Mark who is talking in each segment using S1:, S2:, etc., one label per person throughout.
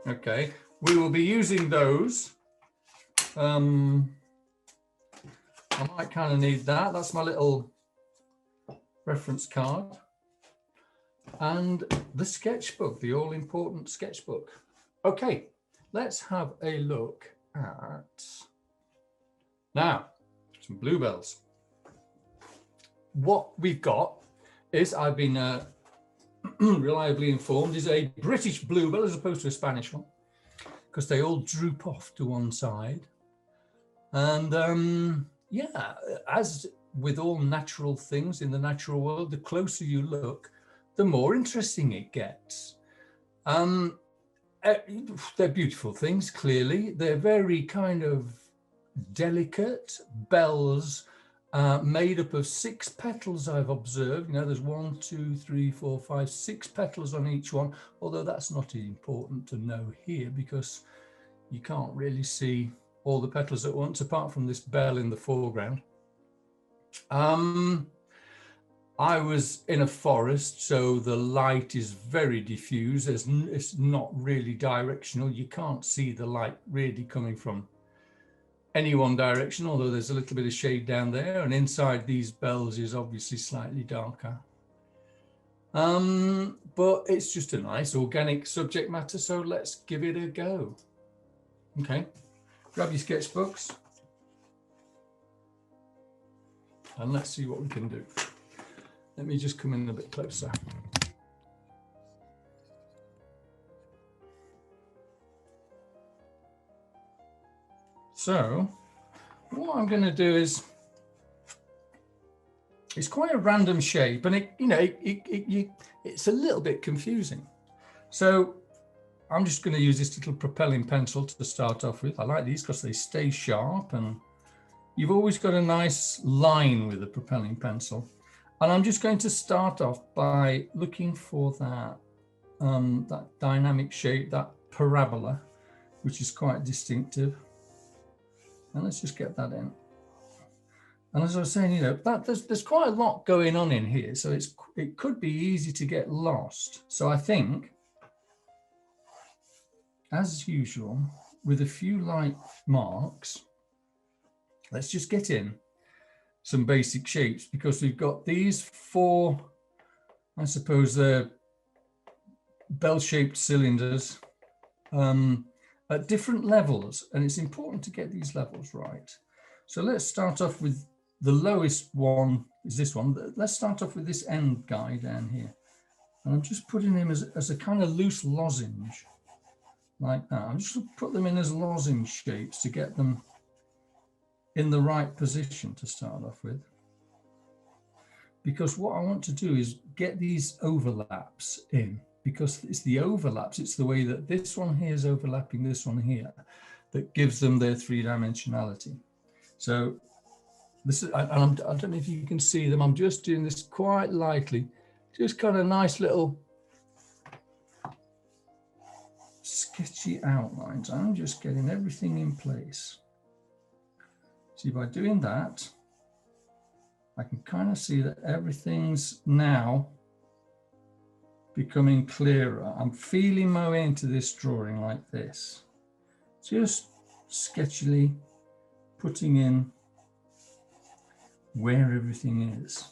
S1: Okay, we will be using those. I might kind of need that. That's my little reference card. And the sketchbook, the all-important sketchbook. Okay, let's have a look at, now, some bluebells. What we've got is, I've been reliably informed, is a British bluebell as opposed to a Spanish one, because they all droop off to one side. And yeah, as with all natural things in the natural world, the closer you look, the more interesting it gets. They're beautiful things, clearly. They're very kind of delicate bells made up of 6 petals, I've observed. You know, there's 1, 2, 3, 4, 5, 6 petals on each one, although that's not important to know here because you can't really see all the petals at once, apart from this bell in the foreground. I was in a forest, so the light is very diffuse. It's not really directional. You can't see the light really coming from any one direction, although there's a little bit of shade down there, and inside these bells is obviously slightly darker. But it's just a nice organic subject matter, so let's give it a go. Okay, grab your sketchbooks and let's see what we can do. Let me just come in a bit closer. So what I'm going to do is, it's quite a random shape, and it's a little bit confusing. So I'm just going to use this little propelling pencil to start off with. I like these because they stay sharp, and you've always got a nice line with a propelling pencil. And I'm just going to start off by looking for that, that dynamic shape, that parabola, which is quite distinctive. And let's just get that in. And as I was saying, you know, there's quite a lot going on in here, so it could be easy to get lost. So I think, as usual, with a few light marks, let's just get in some basic shapes, because we've got these 4, I suppose they're bell-shaped cylinders at different levels, and it's important to get these levels right. So let's start off with the lowest one, is this one. Let's start off with this end guy down here. And I'm just putting him as a kind of loose lozenge, like that. I'm just going to put them in as lozenge shapes to get them in the right position to start off with. Because what I want to do is get these overlaps in, because it's the overlaps, it's the way that this one here is overlapping this one here that gives them their 3-dimensionality. So this is, I don't know if you can see them, I'm just doing this quite lightly, just kind of nice little sketchy outlines. I'm just getting everything in place. See, by doing that, I can kind of see that everything's now becoming clearer. I'm feeling my way into this drawing like this, just sketchily putting in where everything is.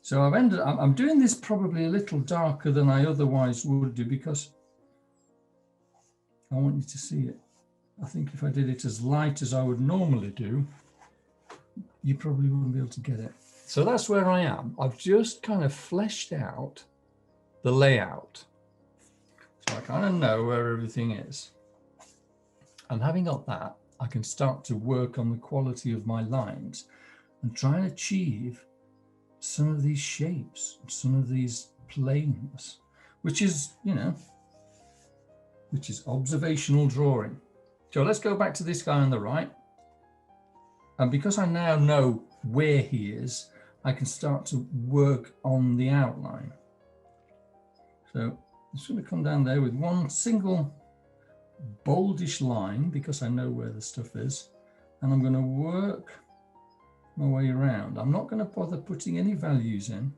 S1: So I'm doing this probably a little darker than I otherwise would do, because I want you to see it. I think if I did it as light as I would normally do, you probably wouldn't be able to get it. So that's where I am. I've just kind of fleshed out the layout. So I kind of know where everything is. And having got that, I can start to work on the quality of my lines and try and achieve some of these shapes, some of these planes, which is, you know, which is observational drawing. So let's go back to this guy on the right. And because I now know where he is, I can start to work on the outline. So I'm just going to come down there with one single boldish line, because I know where the stuff is. And I'm going to work my way around. I'm not going to bother putting any values in,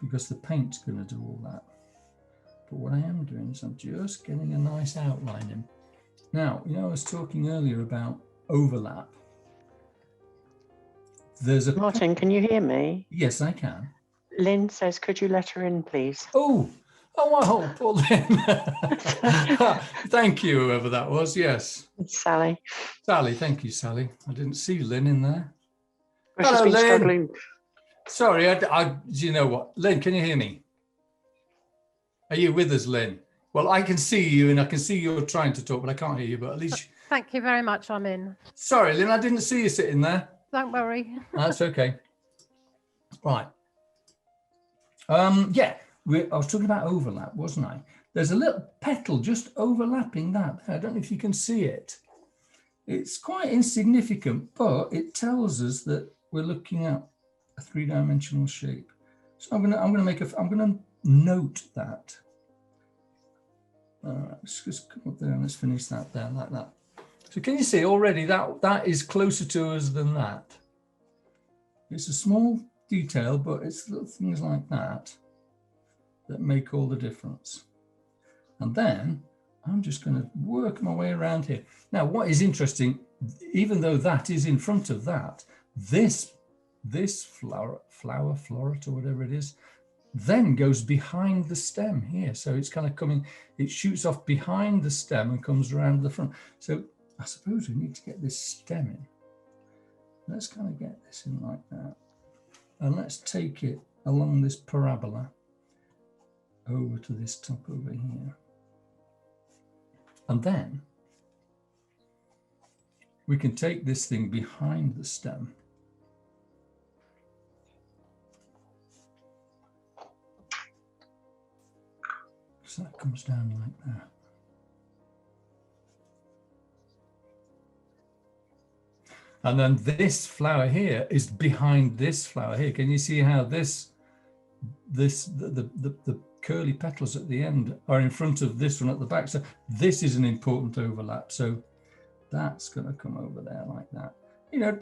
S1: because the paint's going to do all that. But what I am doing is I'm just getting a nice outline in. Now, you know, I was talking earlier about overlap. There's a
S2: Martin, can you hear me?
S1: Yes, I can.
S2: Lynn says, could you let her in, please?
S1: Oh, wow, poor Lynn. Thank you, whoever that was. Yes.
S2: It's Sally.
S1: Sally, thank you, Sally. I didn't see Lynn in there.
S2: Well,
S1: Hello,
S2: she's been
S1: Lynn.
S2: struggling.
S1: Sorry, do you know what? Lynn, can you hear me? Are you with us, Lynn? Well, I can see you and I can see you're trying to talk, but I can't hear you, but at least...
S3: Thank you very much, I'm in.
S1: Sorry, Lynn, I didn't see you sitting there.
S3: Don't worry.
S1: That's okay. Right. Yeah, I was talking about overlap, wasn't I? There's a little petal just overlapping that. I don't know if you can see it. It's quite insignificant, but it tells us that we're looking at a three-dimensional shape. So I'm gonna note that. Let's just come up there and let's finish that there like that. So can you see already that is closer to us than that? It's a small detail, but it's little things like that that make all the difference. And then I'm just going to work my way around here. Now, what is interesting, even though that is in front of that, this flower, floret or whatever it is, then goes behind the stem here. So it's kind of coming, it shoots off behind the stem and comes around the front. So I suppose we need to get this stem in. Let's kind of get this in like that. And let's take it along this parabola over to this top over here. And then we can take this thing behind the stem. So that comes down like that. And then this flower here is behind this flower here. Can you see how the curly petals at the end are in front of this one at the back? So this is an important overlap. So that's going to come over there like that. You know,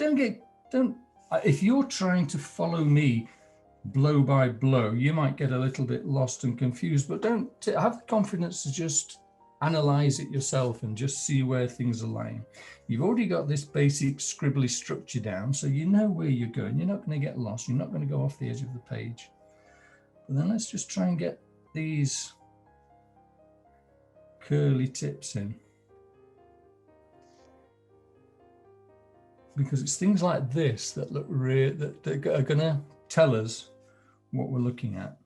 S1: if you're trying to follow me blow by blow, you might get a little bit lost and confused, but don't have the confidence to just analyze it yourself and just see where things are lying. You've already got this basic scribbly structure down, so you know where you're going. You're not going to get lost. You're not going to go off the edge of the page. But then let's just try and get these curly tips in. Because it's things like this that look real, that are going to tell us what we're looking at.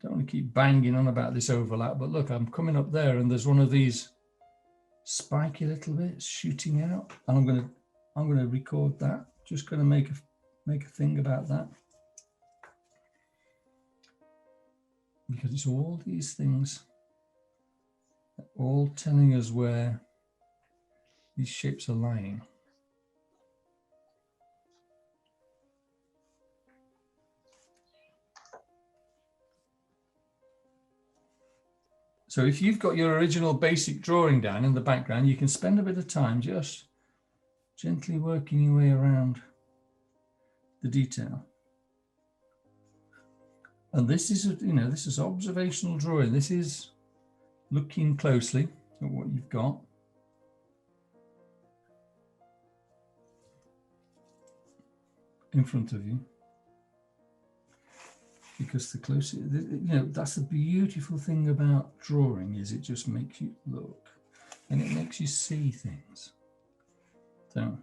S1: Don't want to keep banging on about this overlap, but look, I'm coming up there and there's one of these spiky little bits shooting out. And I'm going to record that. Just going to make a thing about that. Because it's all these things, all telling us where these shapes are lying. So if you've got your original basic drawing down in the background, you can spend a bit of time just gently working your way around the detail. And this is, this is observational drawing. This is looking closely at what you've got. In front of you. Because the closer, that's the beautiful thing about drawing, is it just makes you look and it makes you see things. So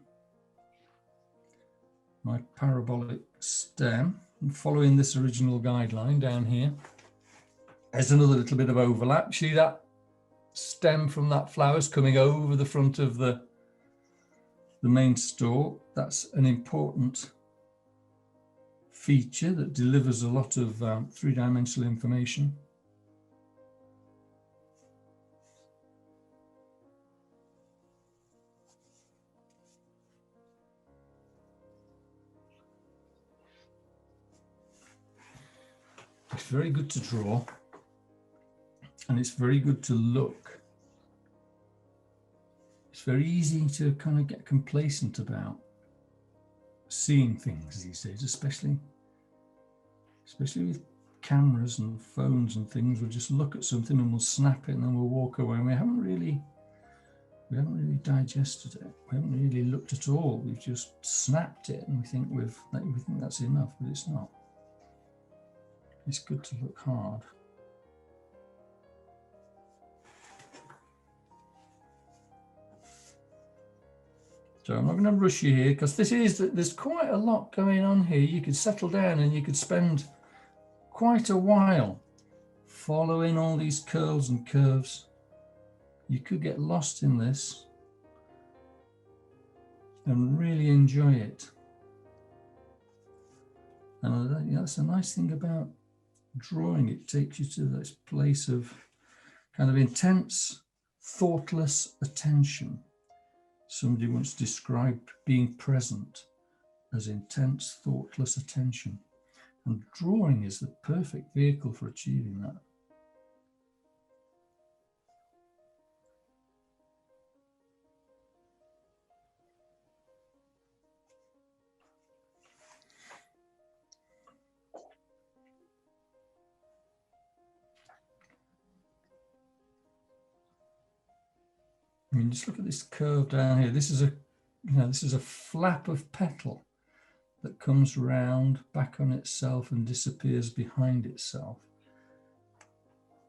S1: my parabolic stem, I'm following this original guideline down here. There's another little bit of overlap. See that stem from that flower's coming over the front of the main stalk. That's an important feature that delivers a lot of three-dimensional information. It's very good to draw, and it's very good to look. It's very easy to kind of get complacent about seeing things these days, especially with cameras and phones and things, we'll just look at something and we'll snap it and then we'll walk away. And we haven't really digested it. We haven't really looked at all. We've just snapped it and we think that's enough, but it's not. It's good to look hard. So I'm not going to rush you here because there's quite a lot going on here. You could settle down and you could spend quite a while following all these curls and curves. You could get lost in this and really enjoy it. And that's a nice thing about drawing. It takes you to this place of kind of intense, thoughtless attention. Somebody once described being present as intense, thoughtless attention. And drawing is the perfect vehicle for achieving that. I mean, just look at this curve down here. This is a flap of petal that comes round back on itself and disappears behind itself.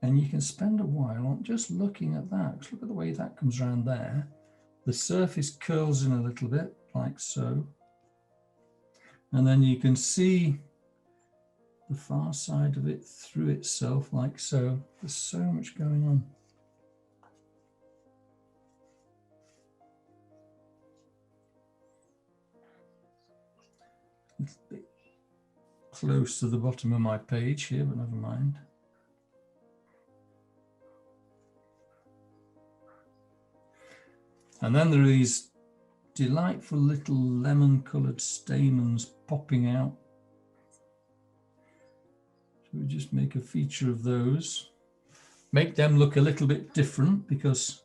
S1: And you can spend a while on just looking at that. Just look at the way that comes around there. The surface curls in a little bit, like so. And then you can see the far side of it through itself, like so. There's so much going on. It's a bit close to the bottom of my page here, but never mind. And then there are these delightful little lemon-coloured stamens popping out. So we just make a feature of those. Make them look a little bit different because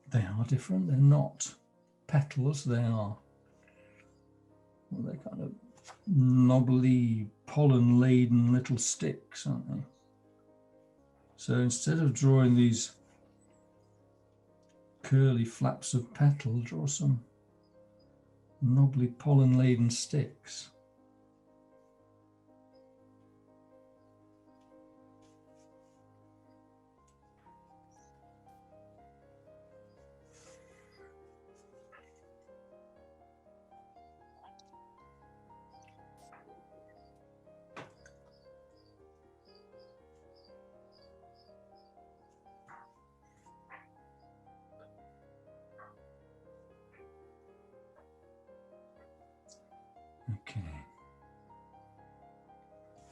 S1: they are different. They're not petals, they are, well, they're kind of knobbly, pollen-laden little sticks, aren't they? So instead of drawing these curly flaps of petal, draw some knobbly, pollen-laden sticks. Okay.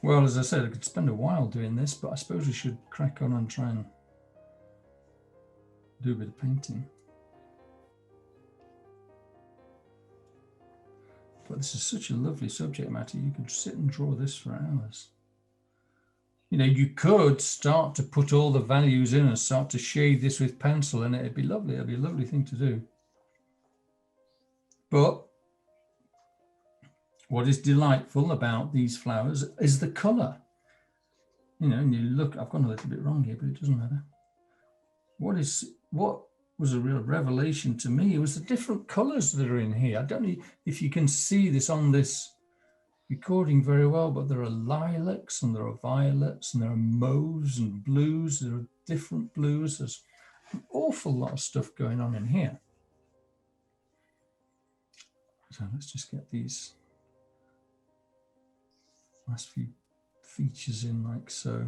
S1: Well, as I said, I could spend a while doing this, but I suppose we should crack on and try and do a bit of painting. But this is such a lovely subject matter. You could sit and draw this for hours. You know, you could start to put all the values in and start to shade this with pencil, and it'd be lovely. It'd be a lovely thing to do. But what is delightful about these flowers is the colour. You know, and you look, I've gone a little bit wrong here, but it doesn't matter. What was a real revelation to me was the different colours that are in here. I don't know if you can see this on this recording very well, but there are lilacs and there are violets and there are mauves and blues. There are different blues. There's an awful lot of stuff going on in here. So let's just get these last few features in like so.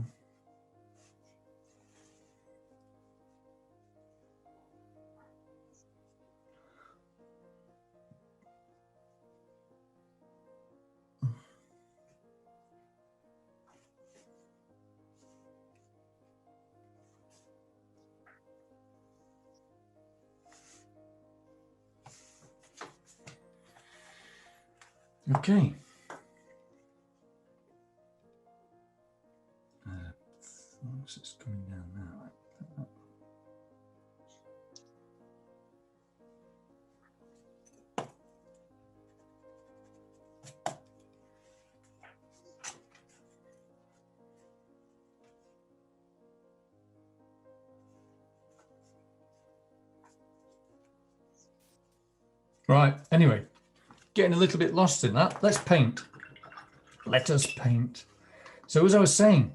S1: Okay. It's coming down now. Right, anyway, getting a little bit lost in that. Let's paint. Let us paint. So as I was saying,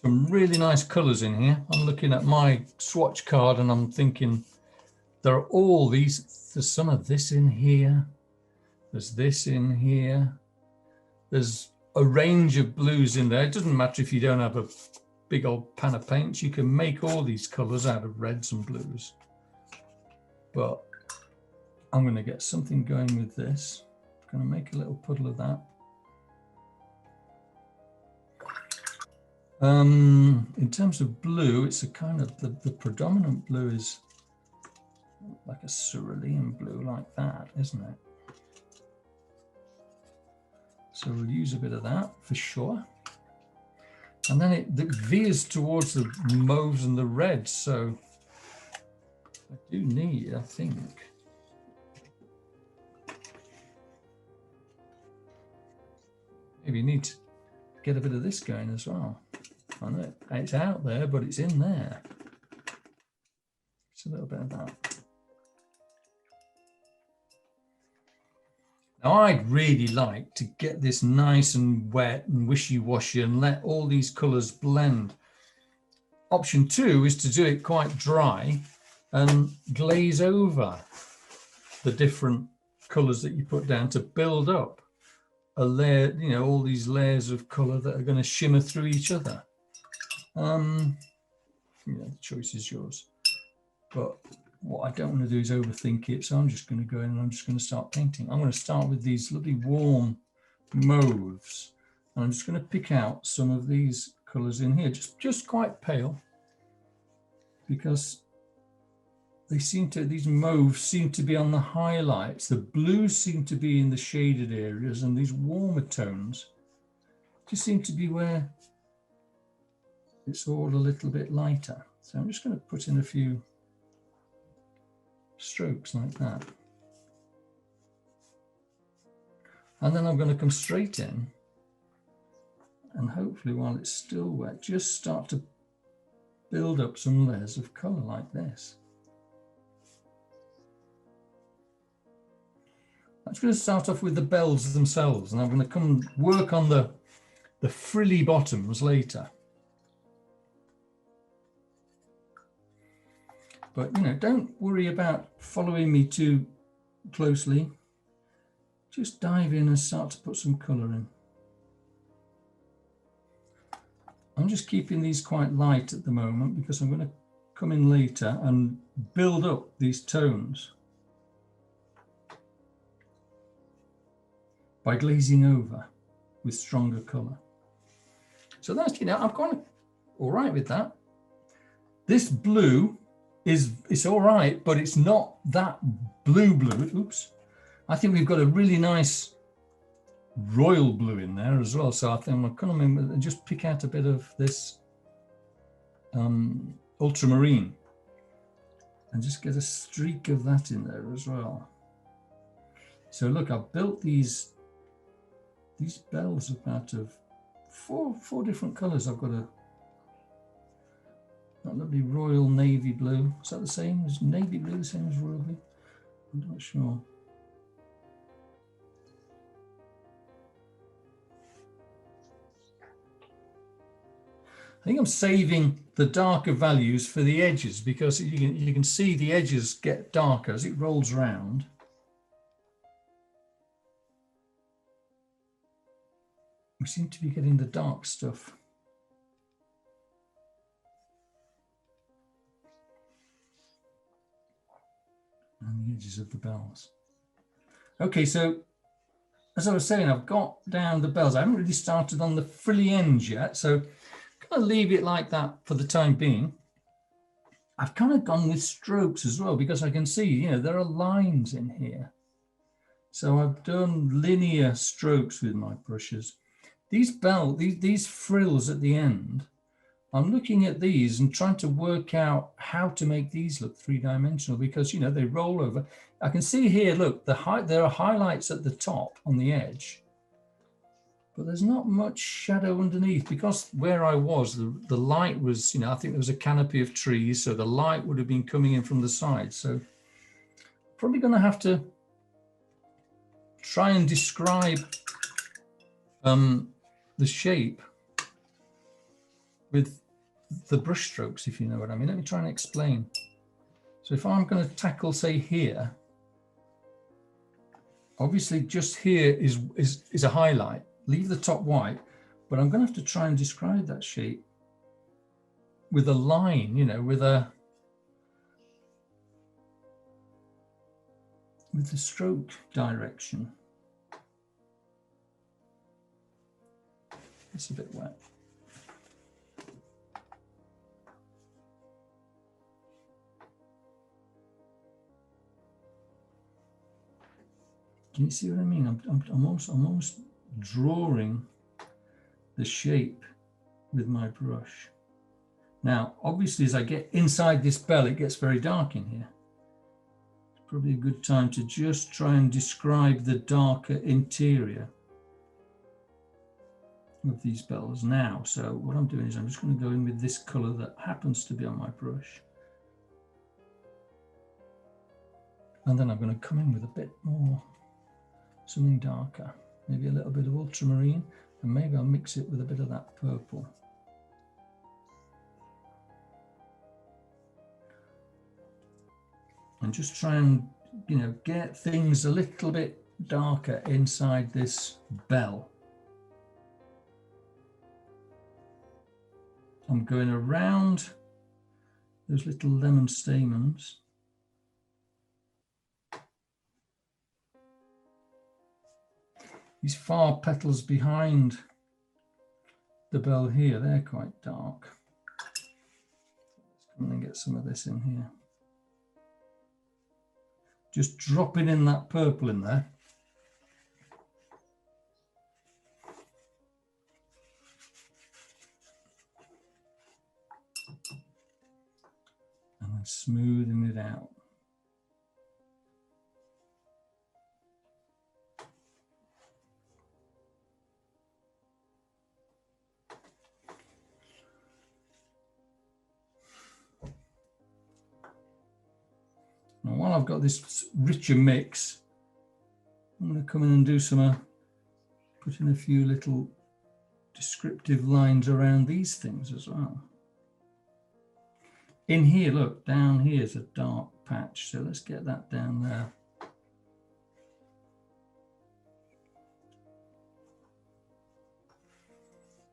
S1: some really nice colours in here. I'm looking at my swatch card and I'm thinking there are all these, there's some of this in here. There's this in here. There's a range of blues in there. It doesn't matter if you don't have a big old pan of paints. You can make all these colours out of reds and blues. But I'm going to get something going with this. I'm going to make a little puddle of that. In terms of blue, it's a kind of, the predominant blue is like a cerulean blue like that, isn't it? So we'll use a bit of that for sure. And then it veers towards the mauves and the reds. So I do need, I think, maybe you need to get a bit of this going as well. I know it's out there, but it's in there. Just a little bit of that. Now, I'd really like to get this nice and wet and wishy-washy and let all these colours blend. Option 2 is to do it quite dry and glaze over the different colours that you put down to build up a layer, you know, all these layers of colour that are going to shimmer through each other. The choice is yours. But what I don't want to do is overthink it, so I'm just going to go in and I'm just going to start painting. I'm going to start with these lovely warm mauves, and I'm just going to pick out some of these colours in here, just quite pale, because they seem to, these mauves seem to be on the highlights. The blues seem to be in the shaded areas, and these warmer tones just seem to be where it's all a little bit lighter. So I'm just going to put in a few strokes like that. And then I'm going to come straight in and hopefully while it's still wet, just start to build up some layers of colour like this. I'm just going to start off with the bells themselves, and I'm going to come work on the frilly bottoms later. But, you know, don't worry about following me too closely. Just dive in and start to put some colour in. I'm just keeping these quite light at the moment because I'm going to come in later and build up these tones by glazing over with stronger colour. So that's, you know, I'm kind of all right with that. This blue it's all right, but it's not that blue. Oops. I think we've got a really nice royal blue in there as well. So I think I'm going to come in and just pick out a bit of this ultramarine and just get a streak of that in there as well. So look, I've built these bells out of four different colours. I've got that lovely royal navy blue. Is that the same? Is navy blue the same as royal blue? I'm not sure. I think I'm saving the darker values for the edges because you can see the edges get darker as it rolls round. We seem to be getting the dark stuff. And the edges of the bells. Okay, so as I was saying, I've got down the bells. I haven't really started on the frilly ends yet, so I'm going to leave it like that for the time being. I've kind of gone with strokes as well because I can see, you know, there are lines in here. So I've done linear strokes with my brushes. These frills at the end, I'm looking at these and trying to work out how to make these look three-dimensional because, you know, they roll over. I can see here, look, there are highlights at the top on the edge, but there's not much shadow underneath because where I was, the light was, you know, I think there was a canopy of trees, so the light would have been coming in from the side. So probably going to have to try and describe the shape with the brush strokes, if you know what I mean. Let me try and explain. So if I'm going to tackle, say, here, obviously just here is a highlight. Leave the top white, but I'm going to have to try and describe that shape with a line, you know, with the stroke direction. It's a bit wet. Can you see what I mean? I'm almost drawing the shape with my brush. Now, obviously, as I get inside this bell, it gets very dark in here. It's probably a good time to just try and describe the darker interior of these bells now. So what I'm doing is I'm just going to go in with this color that happens to be on my brush. And then I'm going to come in with a bit more, something darker, maybe a little bit of ultramarine, and maybe I'll mix it with a bit of that purple. And just try and, you know, get things a little bit darker inside this bell. I'm going around those little lemon stamens. These far petals behind the bell here, they're quite dark. Let's come in and get some of this in here. Just dropping in that purple in there. And then smoothing it out. Now, while I've got this richer mix, I'm going to come in and do some, put in a few little descriptive lines around these things as well. In here, look, down here is a dark patch, so let's get that down there.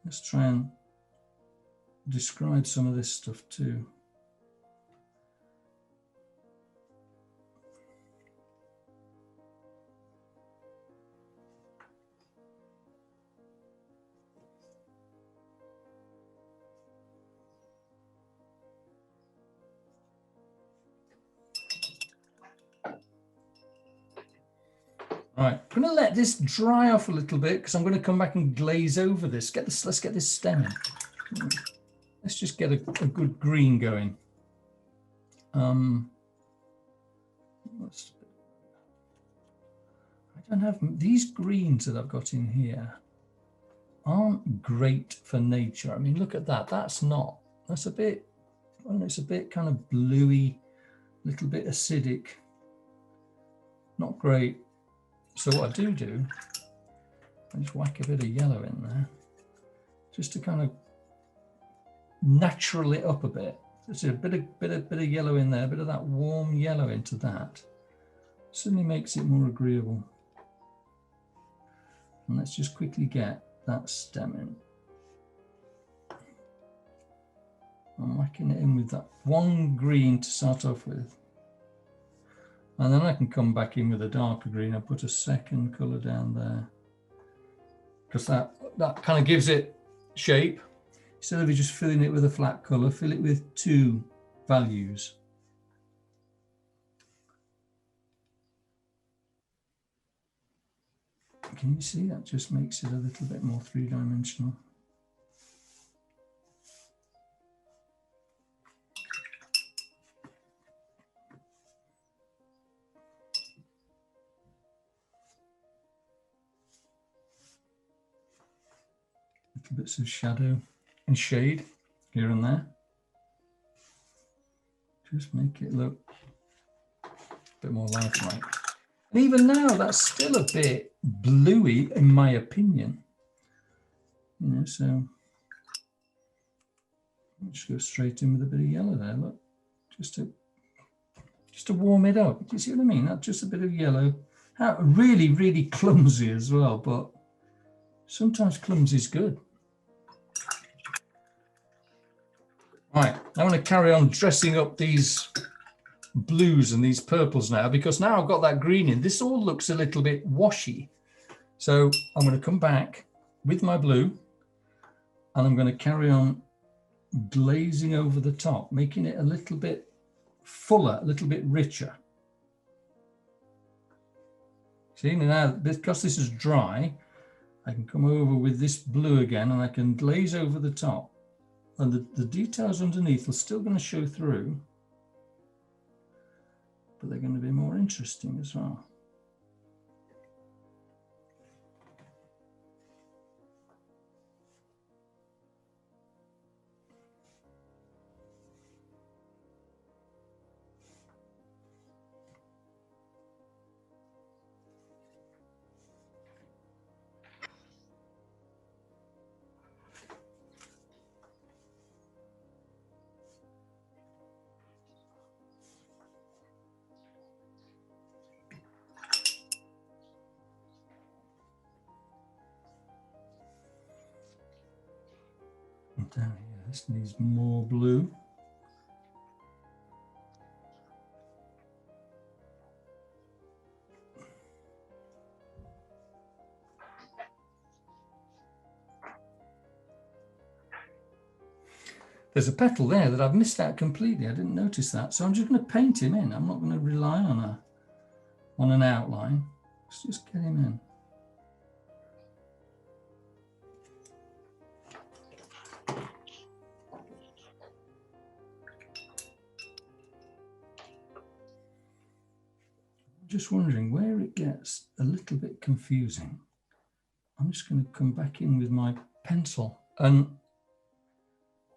S1: Let's try and describe some of this stuff too. All right, I'm going to let this dry off a little bit because I'm going to come back and glaze over this. Let's get this stem in. Let's just get a good green going. I don't have these greens that I've got in here aren't great for nature. I mean, look at that. That's a bit, I don't know, it's a bit kind of bluey, little bit acidic. Not great. So what I do, I just whack a bit of yellow in there, just to kind of natural it up a bit. Just a bit of yellow in there, a bit of that warm yellow into that. Certainly makes it more agreeable. And let's just quickly get that stem in. I'm whacking it in with that one green to start off with. And then I can come back in with a darker green. I'll put a second colour down there. Because that kind of gives it shape. Instead of just filling it with a flat colour, fill it with two values. Can you see that just makes it a little bit more three-dimensional? Little bits of shadow and shade here and there. Just make it look a bit more lifelike. And even now, that's still a bit bluey, in my opinion. You know, so I'll just go straight in with a bit of yellow there. Look, just to warm it up. Do you see what I mean? That's just a bit of yellow. Really, really clumsy as well, but sometimes clumsy is good. Right, I want to carry on dressing up these blues and these purples now, because now I've got that green in. This all looks a little bit washy. So I'm going to come back with my blue and I'm going to carry on glazing over the top, making it a little bit fuller, a little bit richer. See, now because this is dry, I can come over with this blue again and I can glaze over the top. And the details underneath are still going to show through, but they're going to be more interesting as well. Down here, this needs more blue. There's a petal there that I've missed out completely. I didn't notice that. So I'm just going to paint him in. I'm not going to rely on an outline. Let's just get him in. Just wondering where it gets a little bit confusing. I'm just going to come back in with my pencil and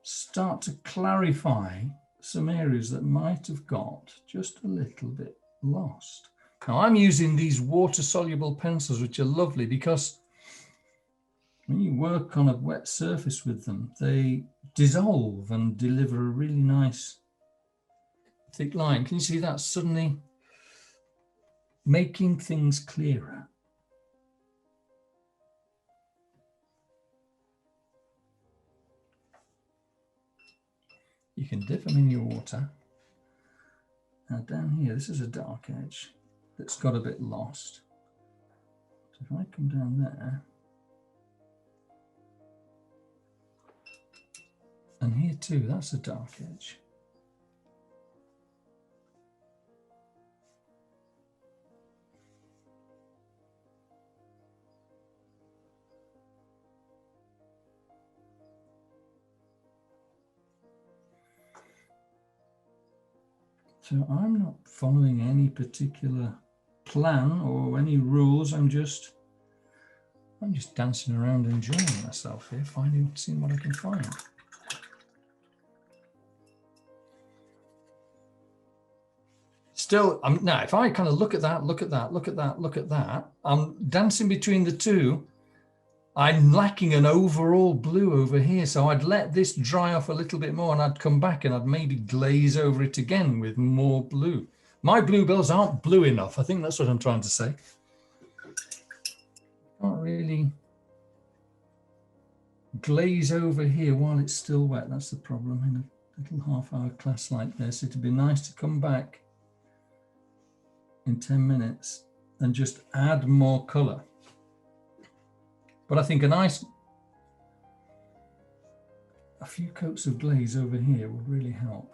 S1: start to clarify some areas that might have got just a little bit lost. Now I'm using these water-soluble pencils, which are lovely because when you work on a wet surface with them, they dissolve and deliver a really nice thick line. Can you see that? Suddenly making things clearer. You can dip them in your water. Now down here, this is a dark edge that's got a bit lost. So if I come down there, and here too, that's a dark edge. So I'm not following any particular plan or any rules. I'm just dancing around, enjoying myself here, seeing what I can find. Still, now if I kind of look at that, look at that, look at that, look at that, I'm dancing between the two. I'm lacking an overall blue over here, so I'd let this dry off a little bit more and I'd come back and I'd maybe glaze over it again with more blue. My bluebells aren't blue enough. I think that's what I'm trying to say. Can't really glaze over here while it's still wet. That's the problem in a little half-hour class like this. It'd be nice to come back in 10 minutes and just add more color. But I think a few coats of glaze over here would really help.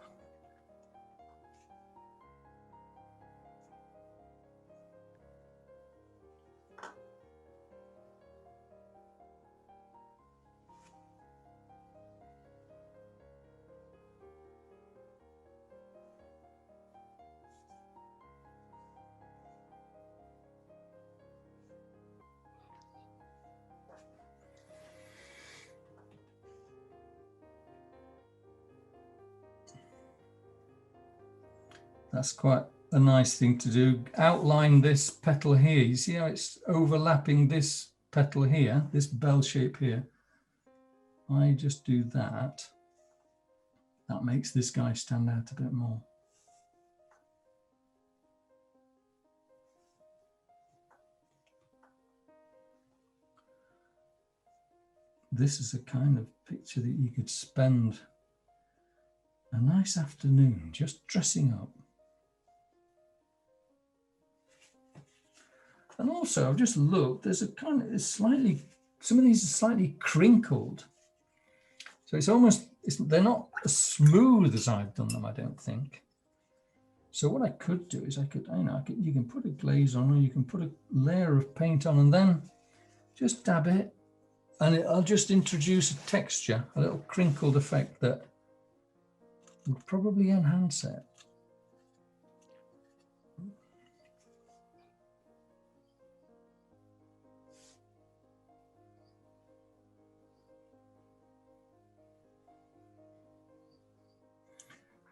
S1: That's quite a nice thing to do. Outline this petal here. You see how it's overlapping this petal here, this bell shape here. I just do that. That makes this guy stand out a bit more. This is a kind of picture that you could spend a nice afternoon just dressing up. And also, I've just looked, there's a kind of, it's slightly, some of these are slightly crinkled. So it's almost, they're not as smooth as I've done them, I don't think. So what I could do is you can put a glaze on, or you can put a layer of paint on and then just dab it. And I'll just introduce a texture, a little crinkled effect that would probably enhance it.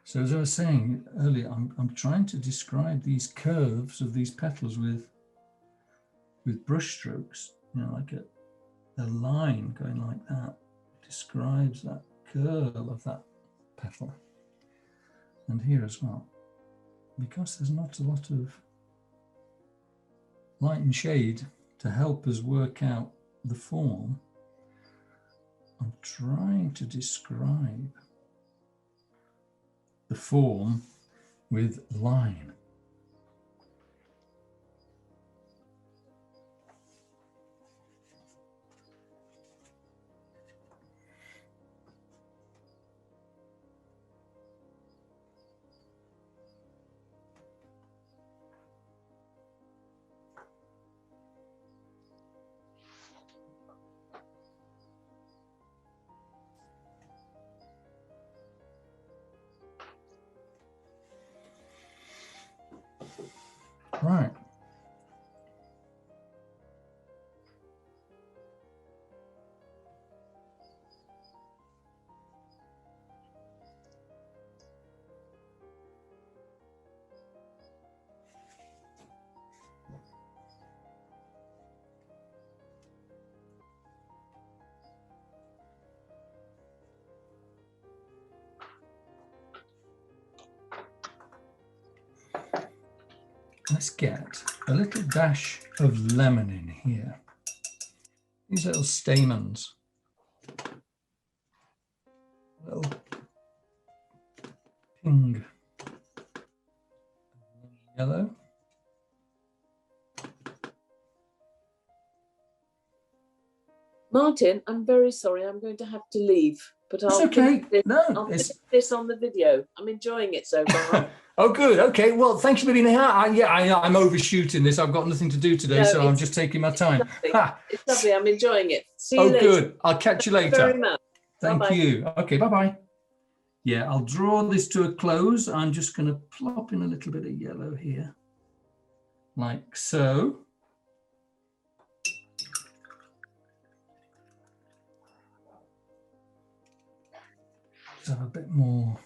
S1: So as I was saying earlier, I'm trying to describe these curves of these petals with brush strokes, you know, like a line going like that. It describes that curl of that petal. And here as well, because there's not a lot of light and shade to help us work out the form, I'm trying to describe the form with line. Right. Let's get a little dash of lemon in here. These little stamens. A little ping. Yellow.
S4: Martin, I'm very sorry. I'm going to have to leave, but
S1: It's
S4: I'll
S1: okay.
S4: I'll finish this on the video. I'm enjoying it so far.
S1: Oh, good. Okay. Well, thank you for being here. I'm overshooting this. I've got nothing to do today, so I'm just taking my time.
S4: It's lovely. I'm enjoying it. See you later.
S1: Good. I'll catch you later.
S4: Thank you very much.
S1: Thank you. Okay. Bye-bye. Yeah, I'll draw this to a close. I'm just going to plop in a little bit of yellow here, like so. Just have a bit more.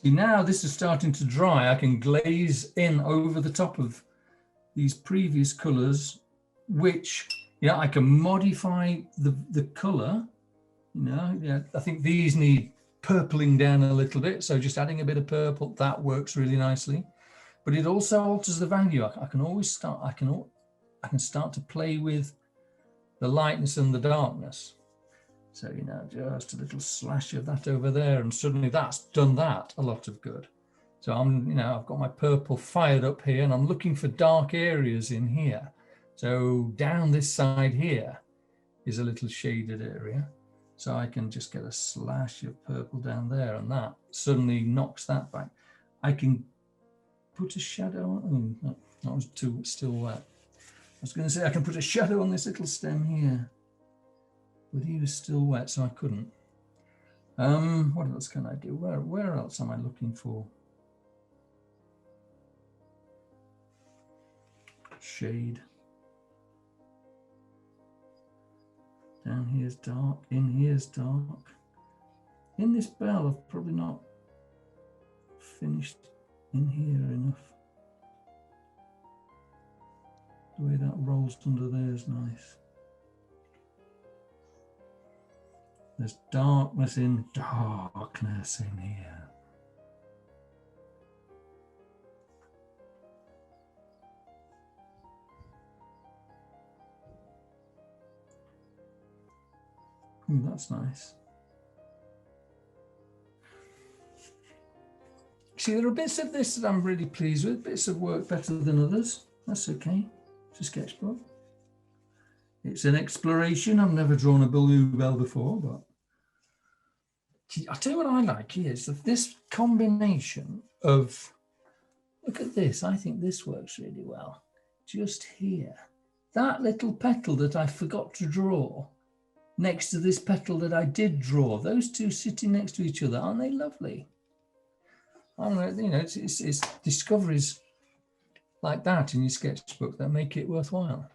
S1: See, now this is starting to dry. I can glaze in over the top of these previous colors, which, yeah, I can modify the color. You know, yeah, I think these need purpling down a little bit. So just adding a bit of purple, that works really nicely. But it also alters the value. I can always start, I can start to play with the lightness and the darkness. So, you know, just a little slash of that over there, and suddenly that's done that a lot of good. So I've got my purple fired up here, and I'm looking for dark areas in here. So down this side here is a little shaded area. So I can just get a slash of purple down there, and that suddenly knocks that back. I can put a shadow on. Oh, that was still wet. I was going to say I can put a shadow on this little stem here. But he was still wet, so I couldn't. What else can I do? Where else am I looking for shade? Down here's dark, in here's dark. In this bell, I've probably not finished in here enough. The way that rolls under there is nice. There's darkness in darkness in here. Ooh, that's nice. See, there are bits of this that I'm really pleased with, bits of work better than others. That's okay. It's a sketchbook. It's an exploration. I've never drawn a bluebell before, but I'll tell you what I like here is that this combination of, look at this, I think this works really well. Just here, that little petal that I forgot to draw next to this petal that I did draw, those two sitting next to each other, aren't they lovely? I don't know, you know, it's discoveries like that in your sketchbook that make it worthwhile.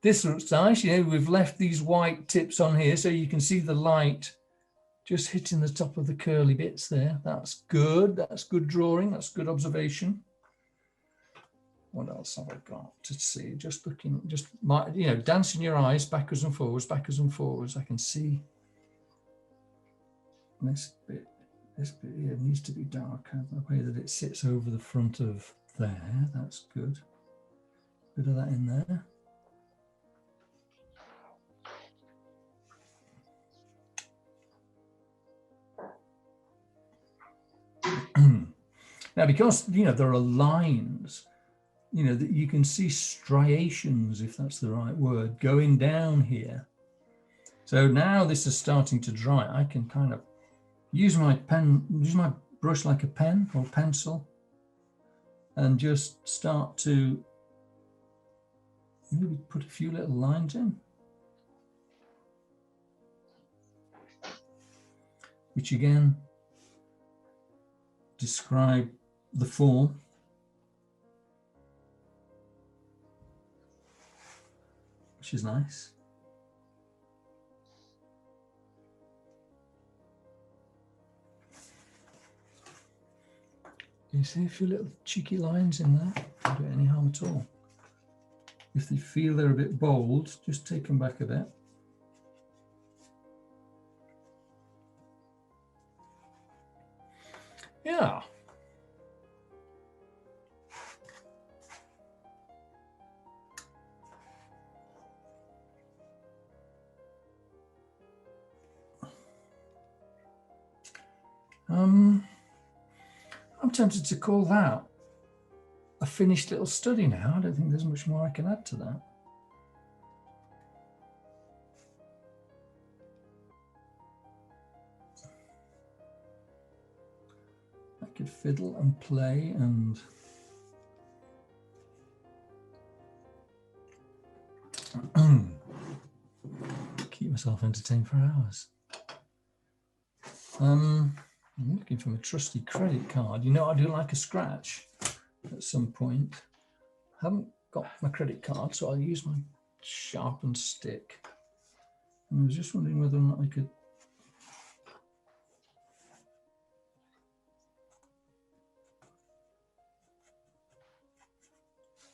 S1: This looks nice, you know, we've left these white tips on here so you can see the light just hitting the top of the curly bits there. That's good drawing, that's good observation. What else have I got to see? Just looking, just, you know, dancing your eyes backwards and forwards, I can see this bit here needs to be darker, the way that it sits over the front of there, that's good. Bit of that in there. Now, because, you know, there are lines, you know, that you can see striations, if that's the right word, going down here. So now this is starting to dry. I can kind of use my pen, use my brush like a pen or pencil, and just start to maybe put a few little lines in, which again describe the form. Which is nice. You see a few little cheeky lines in there, don't do any harm at all. If they feel they're a bit bold, just take them back a bit. Yeah. I'm tempted to call that a finished little study now. I don't think there's much more I can add to that. I could fiddle and play and keep myself entertained for hours. I'm looking for my trusty credit card. You know, I do like a scratch at some point. I haven't got my credit card, so I'll use my sharpened stick. And I was just wondering whether or not I could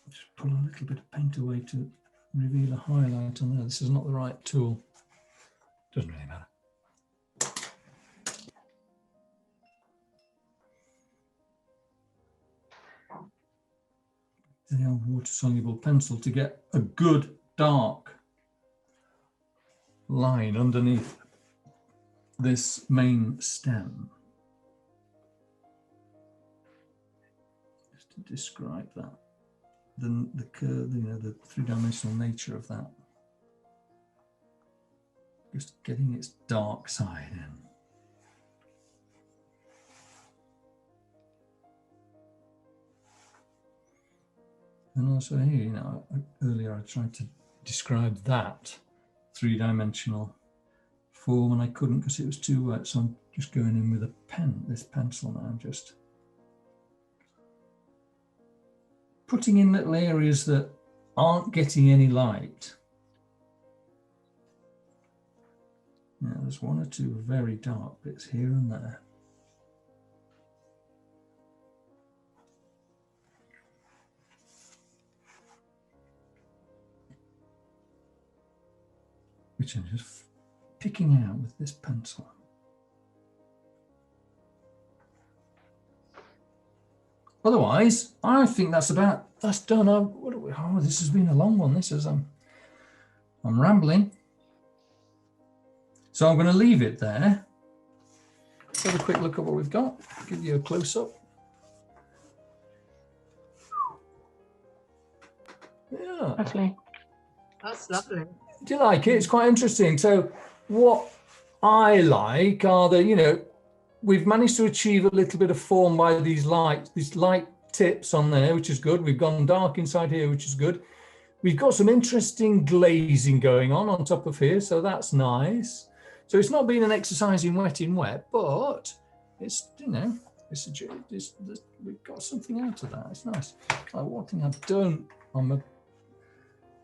S1: just pull a little bit of paint away to reveal a highlight on there. This is not the right tool. Doesn't really matter. The old water-soluble pencil to get a good dark line underneath this main stem. Just to describe that, the curve, you know, the three-dimensional nature of that. Just getting its dark side in. And also here, you know, earlier I tried to describe that three-dimensional form and I couldn't because it was too wet. So I'm just going in with a pen, this pencil now, just putting in little areas that aren't getting any light. Now there's one or two very dark bits here and there. which I'm just picking out with this pencil. Otherwise, I think that's done. Oh, this has been a long one. I'm rambling. So I'm going to leave it there. Let's have a quick look at what we've got. Give you a close-up. Yeah.
S2: Lovely.
S5: That's lovely.
S1: Do you like it? It's quite interesting. So what I like are we've managed to achieve a little bit of form by these light tips on there, which is good. We've gone dark inside here, which is good. We've got some interesting glazing going on top of here, so that's nice. So it's not been an exercise in wet, but it's, we've got something out of that. It's nice. One thing I've done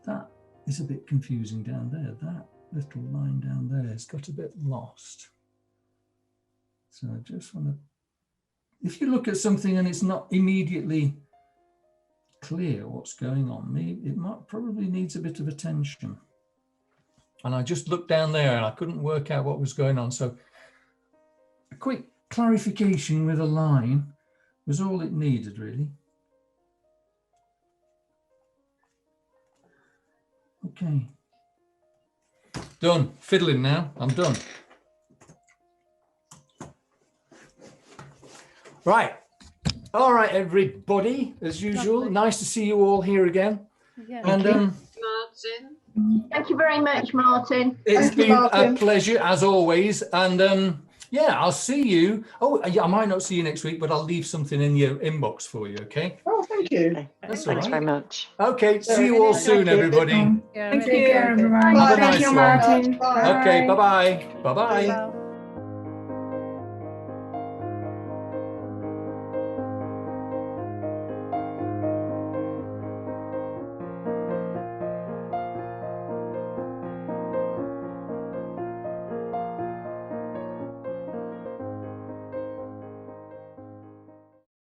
S1: that is a bit confusing down there. That little line down there has got a bit lost. So I just want to, if you look at something and it's not immediately clear what's going on, it probably needs a bit of attention. And I just looked down there and I couldn't work out what was going on. So a quick clarification with a line was all it needed, really. Okay. Done. Fiddling now. I'm done. Right. All right, everybody, as usual.
S3: Lovely.
S1: Nice to see you all here again.
S3: Yeah.
S1: And
S5: Martin.
S6: Thank you very much, Martin.
S1: it's
S6: Thank you,
S1: been a
S6: Martin.
S1: pleasure as always. And yeah, I'll see you. Oh, yeah, I might not see you next week, but I'll leave something in your inbox for you, okay?
S6: Oh, thank you.
S2: Okay.
S1: That's all
S2: Thanks
S1: right.
S2: very much.
S1: Okay, see you all soon, everybody.
S3: Yeah,
S7: Thank
S3: really
S7: you,
S3: good.
S7: everyone.
S1: Have a
S7: Thank
S1: nice
S7: you,
S1: one.
S7: Martin.
S1: Okay, bye-bye. Bye-bye.
S3: Well.